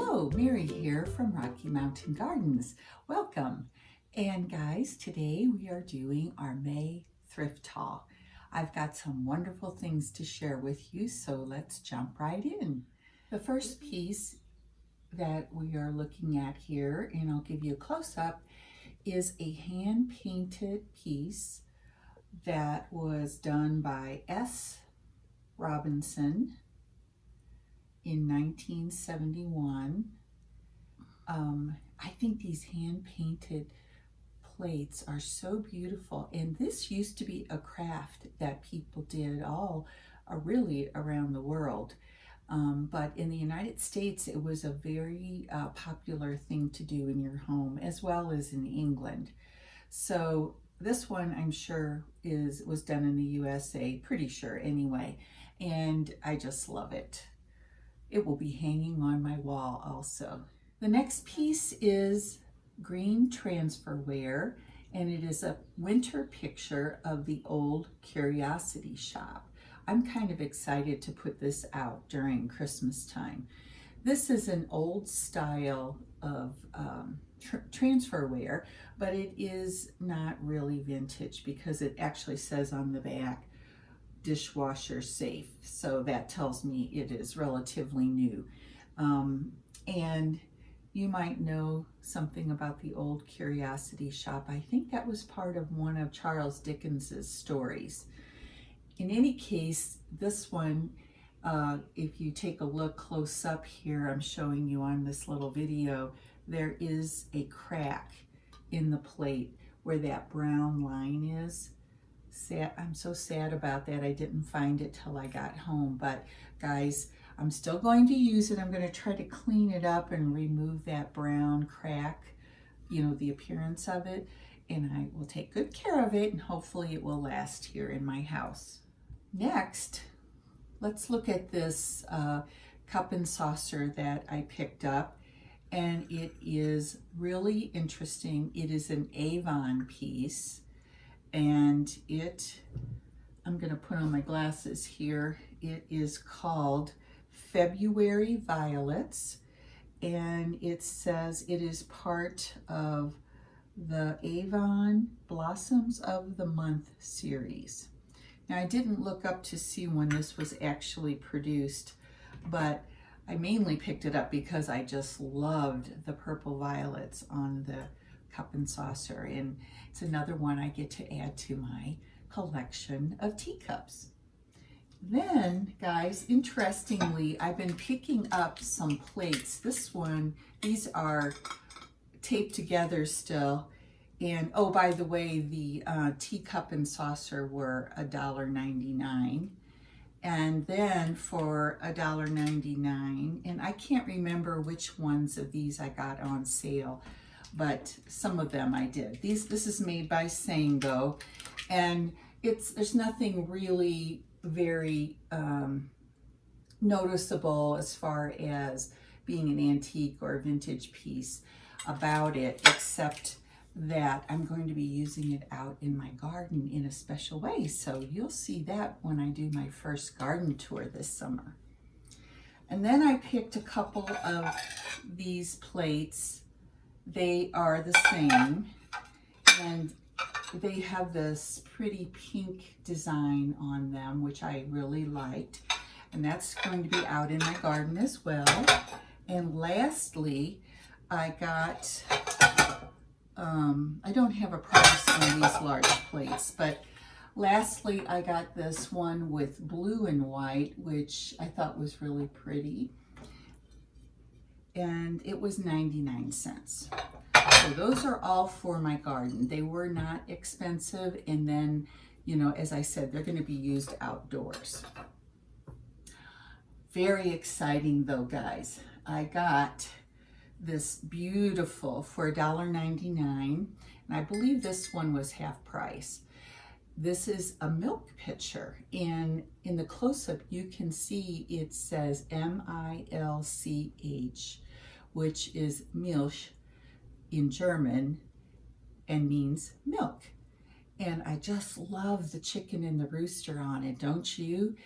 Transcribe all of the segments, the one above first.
Hello, Mary here from Rocky Mountain Gardens. Welcome. And guys, today we are doing our May thrift haul. I've got some wonderful things to share with you, so let's jump right in. The first piece that we are looking at here, and I'll give you a close-up, is a hand-painted piece that was done by S. Robinson in 1971. I think these hand-painted plates are so beautiful, and this used to be a craft that people did really around the world. But in the United States, it was a very popular thing to do in your home, as well as in England. So this one, I'm sure, was done in the USA, pretty sure anyway, and I just love it. It will be hanging on my wall also. The next piece is green transferware, and it is a winter picture of the old Curiosity Shop. I'm kind of excited to put this out during Christmas time. This is an old style of transferware, but it is not really vintage because it actually says on the back, dishwasher safe, so that tells me it is relatively new. And you might know something about the old Curiosity Shop. I think that was part of one of Charles Dickens's stories. In any case, this one, if you take a look close up here, I'm showing you on this little video, there is a crack in the plate where that brown line is. I'm so sad about that. I didn't find it till I got home, but guys, I'm still going to use it. I'm going to try to clean it up and remove that brown crack, the appearance of it, and I will take good care of it, and hopefully it will last here in my house. Next, let's look at this cup and saucer that I picked up, and it is really interesting. It is an Avon piece. And I'm going to put on my glasses here. It is called February Violets, and it says it is part of the Avon Blossoms of the Month series. Now, I didn't look up to see when this was actually produced, but I mainly picked it up because I just loved the purple violets on the cup and saucer, and it's another one I get to add to my collection of teacups. Then, guys, interestingly, I've been picking up some plates. These are taped together still, and oh, by the way, the teacup and saucer were $1.99, and then for $1.99, and I can't remember which ones of these I got on sale, but some of them I did. This is made by Sango, and there's nothing really very noticeable as far as being an antique or vintage piece about it, except that I'm going to be using it out in my garden in a special way. So you'll see that when I do my first garden tour this summer. And then I picked a couple of these plates. They are the same, and they have this pretty pink design on them, which I really liked, and that's going to be out in my garden as well. And lastly, I got, I don't have a price on these large plates, but lastly, I got this one with blue and white, which I thought was really pretty, and it was 99 cents. So those are all for my garden. They were not expensive, and then, as I said, they're going to be used outdoors. Very exciting though, guys. I got this beautiful for $1.99, and I believe this one was half price. This is a milk pitcher, and in the close-up you can see it says M-I-L-C-H, which is Milch in German and means milk. And I just love the chicken and the rooster on it, don't you?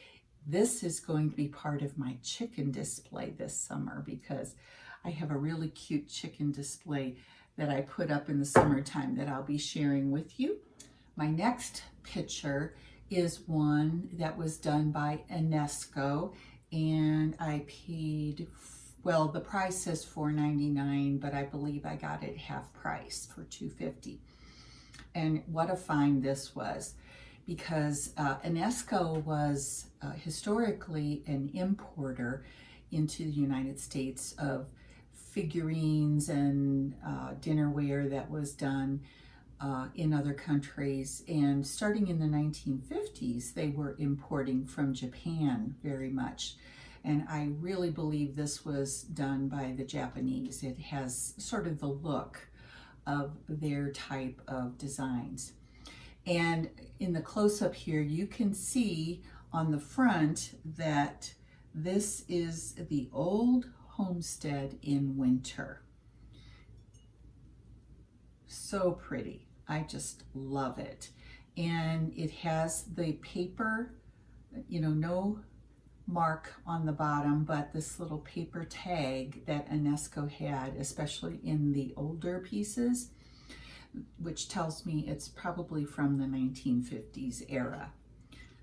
This is going to be part of my chicken display this summer because I have a really cute chicken display that I put up in the summertime that I'll be sharing with you. My next picture is one that was done by UNESCO, and I paid, well, the price says $4.99, but I believe I got it half price for $2.50. And what a find this was, because UNESCO was historically an importer into the United States of figurines and dinnerware that was done in other countries. And starting in the 1950s, they were importing from Japan very much. And I really believe this was done by the Japanese. It has sort of the look of their type of designs. And in the close-up here, you can see on the front that this is the old homestead in winter. So pretty. I just love it. And it has the paper, you know, no mark on the bottom, but this little paper tag that UNESCO had, especially in the older pieces, which tells me it's probably from the 1950s era.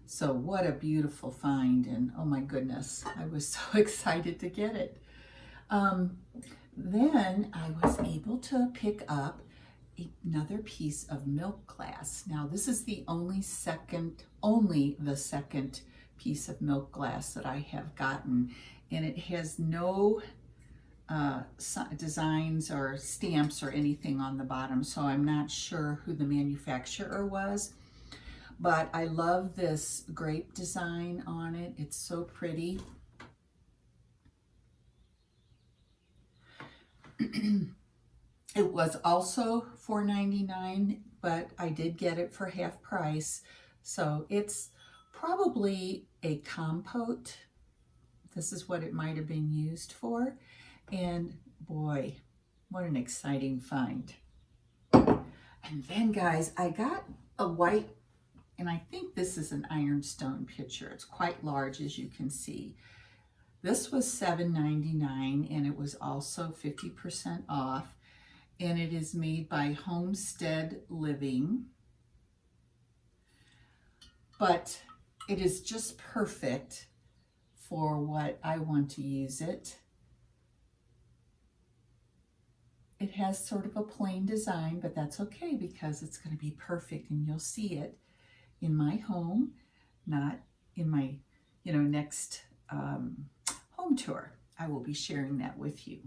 So what a beautiful find, and oh my goodness, I was so excited to get it. Then I was able to pick up another piece of milk glass. Now this is the only the second piece of milk glass that I have gotten, and it has no designs or stamps or anything on the bottom, so I'm not sure who the manufacturer was, but I love this grape design on it. It's so pretty. It was also $4.99, but I did get it for half price, so it's probably a compote. This is what it might have been used for. And boy, what an exciting find. And then guys, I got a white, and I think this is an ironstone pitcher. It's quite large, as you can see. This was $7.99, and it was also 50% off. And it is made by Homestead Living. But it is just perfect for what I want to use it. It has sort of a plain design, but that's okay because it's going to be perfect, and you'll see it in my home, not in my, next home tour. I will be sharing that with you.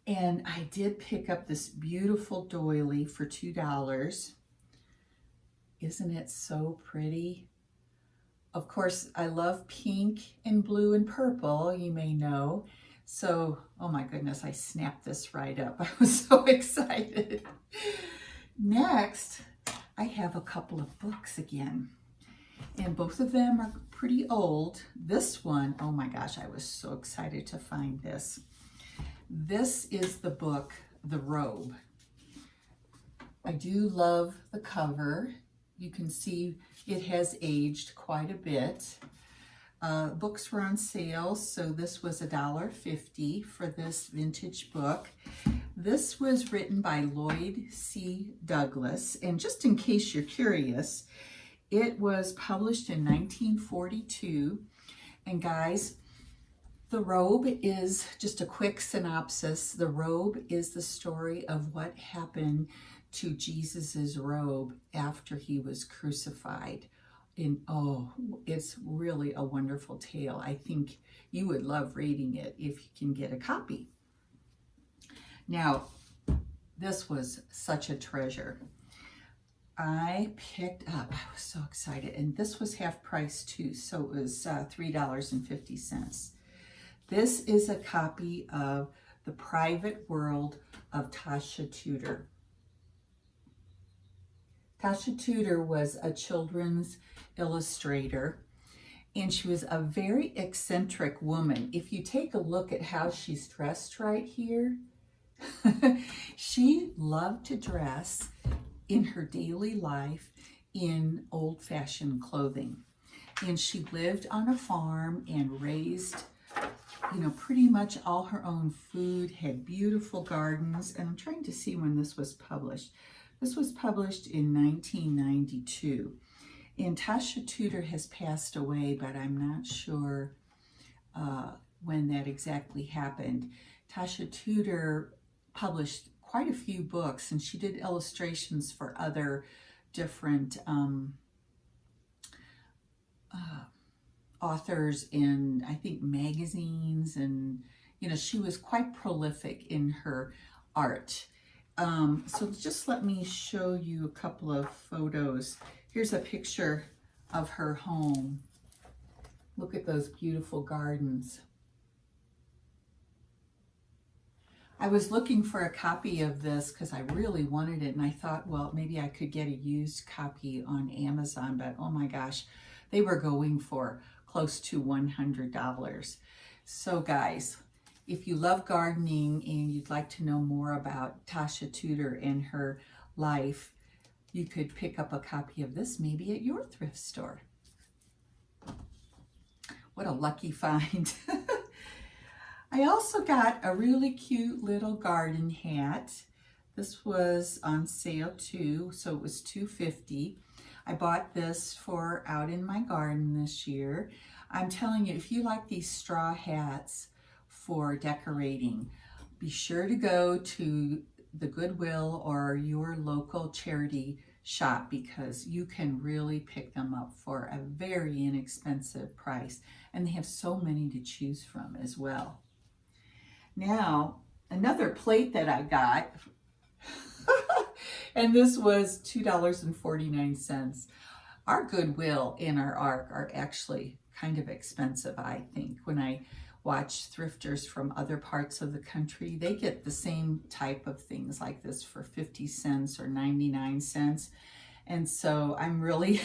And I did pick up this beautiful doily for $2. Isn't it so pretty? Of course, I love pink and blue and purple, you may know. So, oh my goodness, I snapped this right up. I was so excited. Next, I have a couple of books again. And both of them are pretty old. This one, oh my gosh, I was so excited to find this. This is the book, The Robe. I do love the cover. You can see it has aged quite a bit. Books were on sale, so this was $1.50 for this vintage book. This was written by Lloyd C. Douglas, and just in case you're curious, it was published in 1942. And guys, The Robe is just a quick synopsis. The robe is the story of what happened to Jesus's robe after he was crucified. And oh, it's really a wonderful tale. I think you would love reading it if you can get a copy. Now, this was such a treasure. I picked up, I was so excited, and this was half price too, so it was $3.50. This is a copy of The Private World of Tasha Tudor. Tasha Tudor was a children's illustrator, and she was a very eccentric woman. If you take a look at how she's dressed right here, she loved to dress in her daily life in old-fashioned clothing. And she lived on a farm and raised you know, pretty much all her own food, had beautiful gardens, and I'm trying to see when this was published. This was published in 1992. And Tasha Tudor has passed away, but I'm not sure when that exactly happened. Tasha Tudor published quite a few books, and she did illustrations for other different authors in, I think, magazines, and you know, she was quite prolific in her art. So just let me show you a couple of photos. Here's a picture of her home. Look at those beautiful gardens. I was looking for a copy of this because I really wanted it, and I thought, well, maybe I could get a used copy on Amazon, but oh my gosh, they were going for close to $100. So guys, if you love gardening and you'd like to know more about Tasha Tudor and her life, you could pick up a copy of this maybe at your thrift store. What a lucky find. I also got a really cute little garden hat. This was on sale too, so it was $2.50. I bought this for out in my garden this year. I'm telling you, if you like these straw hats for decorating, be sure to go to the Goodwill or your local charity shop, because you can really pick them up for a very inexpensive price, and they have so many to choose from as well. Now, another plate that I got, and this was $2.49. Our Goodwill and our ARC are actually kind of expensive, I think. When I watch thrifters from other parts of the country, they get the same type of things like this for 50 cents or 99 cents. And so I'm really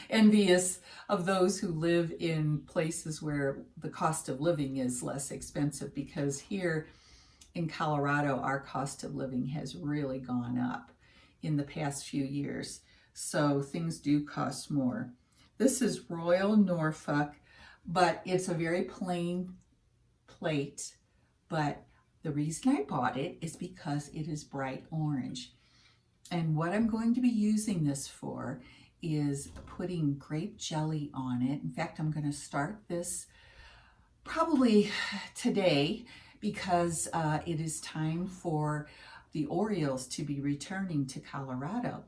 envious of those who live in places where the cost of living is less expensive, because here in Colorado, our cost of living has really gone up in the past few years. So things do cost more. This is Royal Norfolk, but it's a very plain plate. But the reason I bought it is because it is bright orange. And what I'm going to be using this for is putting grape jelly on it. In fact, I'm going to start this probably today, because it is time for the Orioles to be returning to Colorado.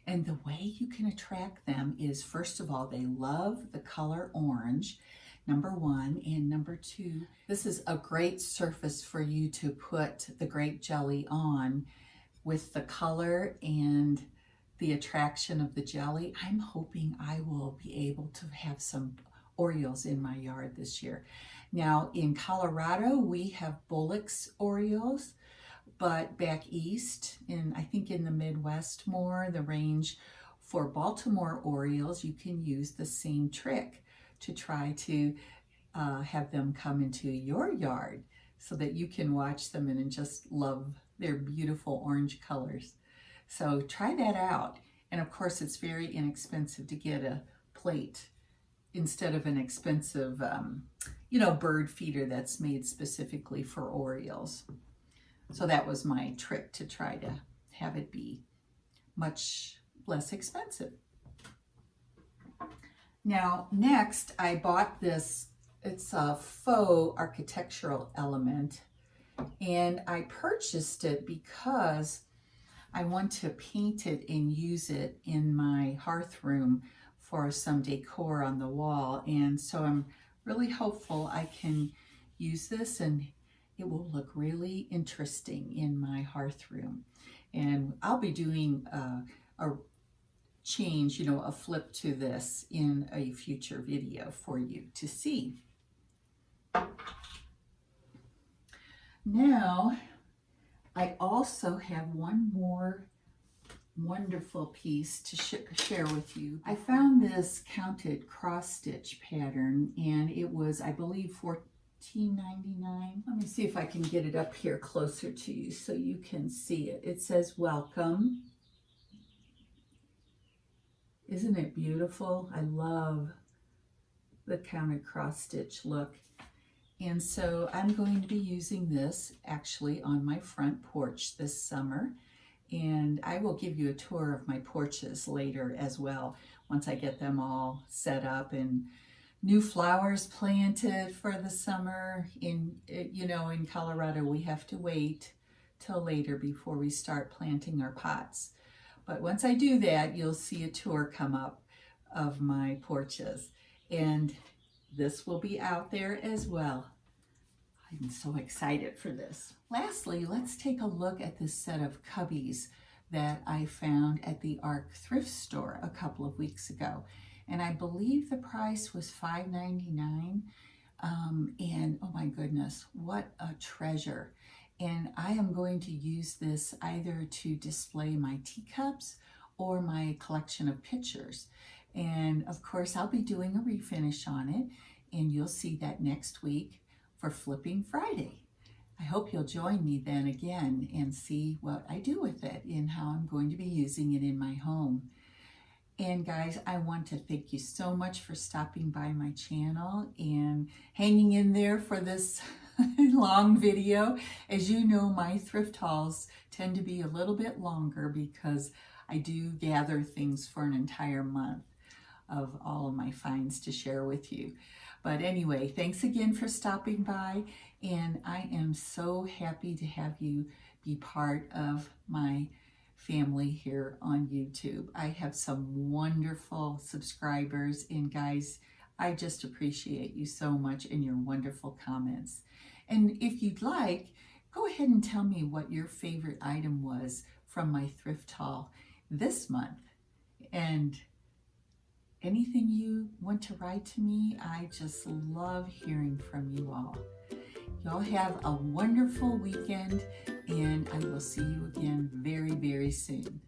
And the way you can attract them is, first of all, they love the color orange, number one. And number two, this is a great surface for you to put the grape jelly on. With the color and the attraction of the jelly, I'm hoping I will be able to have some Orioles in my yard this year. Now in Colorado, we have Bullock's Orioles, but back east, I think in the Midwest more, the range for Baltimore Orioles, you can use the same trick to try to have them come into your yard so that you can watch them and just love their beautiful orange colors. So try that out. And of course, it's very inexpensive to get a plate instead of an expensive, bird feeder that's made specifically for Orioles. So that was my trick, to try to have it be much less expensive. Now, next I bought this. It's a faux architectural element. And I purchased it because I want to paint it and use it in my hearth room for some decor on the wall. And so I'm really hopeful I can use this and it will look really interesting in my hearth room. And I'll be doing a change, a flip to this in a future video for you to see. Now, I also have one more wonderful piece to share with you. I found this counted cross-stitch pattern, and it was, I believe, $14.99. Let me see if I can get it up here closer to you so you can see it. It says, "Welcome." Isn't it beautiful? I love the counted cross-stitch look. And so I'm going to be using this actually on my front porch this summer. And I will give you a tour of my porches later as well, once I get them all set up and new flowers planted for the summer. In Colorado, we have to wait till later before we start planting our pots. But once I do that, you'll see a tour come up of my porches. And this will be out there as well. I'm so excited for this. Lastly, let's take a look at this set of cubbies that I found at the Ark thrift store a couple of weeks ago. And I believe the price was $5.99. And oh my goodness, what a treasure. And I am going to use this either to display my teacups or my collection of pictures. And of course, I'll be doing a refinish on it, and you'll see that next week for Flipping Friday. I hope you'll join me then again and see what I do with it and how I'm going to be using it in my home. And guys, I want to thank you so much for stopping by my channel and hanging in there for this long video. As you know, my thrift hauls tend to be a little bit longer because I do gather things for an entire month of all of my finds to share with you. But anyway, thanks again for stopping by, and I am so happy to have you be part of my family here on YouTube. I have some wonderful subscribers, and guys, I just appreciate you so much and your wonderful comments. And if you'd like, go ahead and tell me what your favorite item was from my thrift haul this month. And anything you want to write to me, I just love hearing from you all. Y'all have a wonderful weekend, and I will see you again very, very soon.